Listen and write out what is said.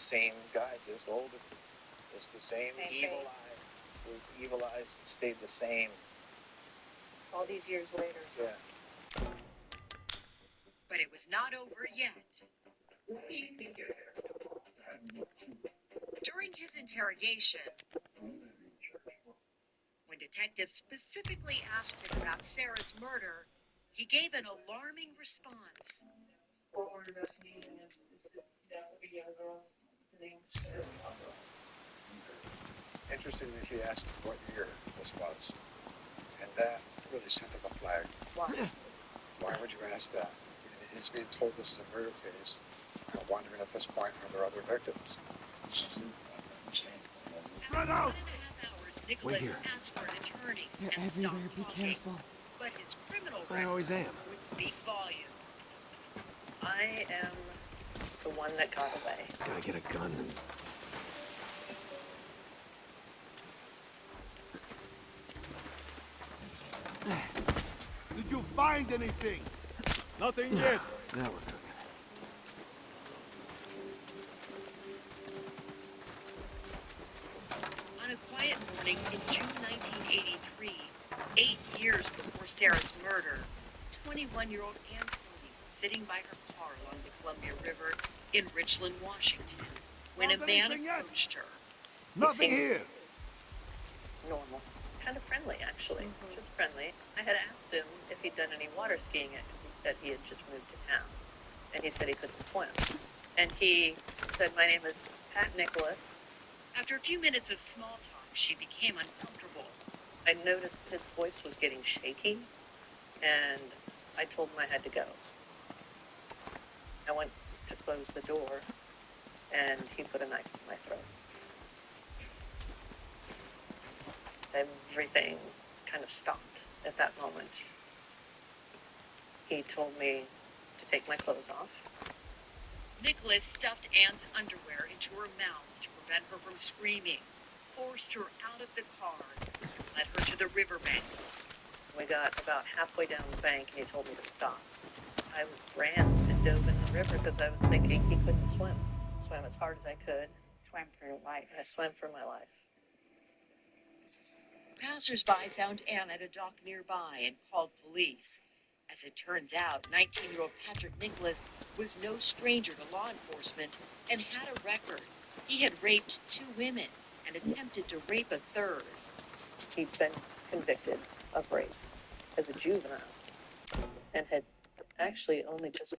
same guy, just older. Just the same evil face. eyes. Those evil eyes stayed the same. All these years later. Yeah. But it was not over yet. During his interrogation, when detectives specifically asked him about Sarah's murder, he gave an alarming response. What we're investigating is the young girl. The name is Sarah. Interesting that he asked what year this was. And that really sent up a flag. Why? Why would you ask that? He's being told this is a murder case. I'm wondering at this point, are there other victims? Spread out! 1.5 hours, Nicholas here. asked for an attorney You're and everywhere. stopped Be talking. careful. But his criminal I record always am. would speak volume. I am the one that got away. Gotta get a gun. Did you find anything? Nothing yet. Now we're cooking. On a quiet morning in June 1983, 8 years before Sarah's murder, 21-year-old Ann Tony was sitting by her car along the Columbia River in Richland, Washington, when a man approached her. Nothing here. Normal. Kind of friendly, actually. Just friendly. I had asked him if he'd done any water skiing yet, because he said he had just moved to town. And he said he couldn't swim. And he said, my name is Pat Nicholas. After a few minutes of small talk, she became uncomfortable. I noticed his voice was getting shaky, and I told him I had to go. I went to close the door, and he put a knife in my throat. Everything kind of stopped at that moment. He told me to take my clothes off. Nicholas stuffed Ann's underwear into her mouth to prevent her from screaming, forced her out of the car, and led her to the riverbank. We got about halfway down the bank, and he told me to stop. I ran and dove in the river because I was thinking he couldn't swim. Swam as hard as I could. Swam for your life. I swam for my life. Passers-by found Ann at a dock nearby and called police. As it turns out, 19-year-old Patrick Nicholas was no stranger to law enforcement and had a record. He had raped 2 women and attempted to rape a third. He'd been convicted of rape as a juvenile and had actually only just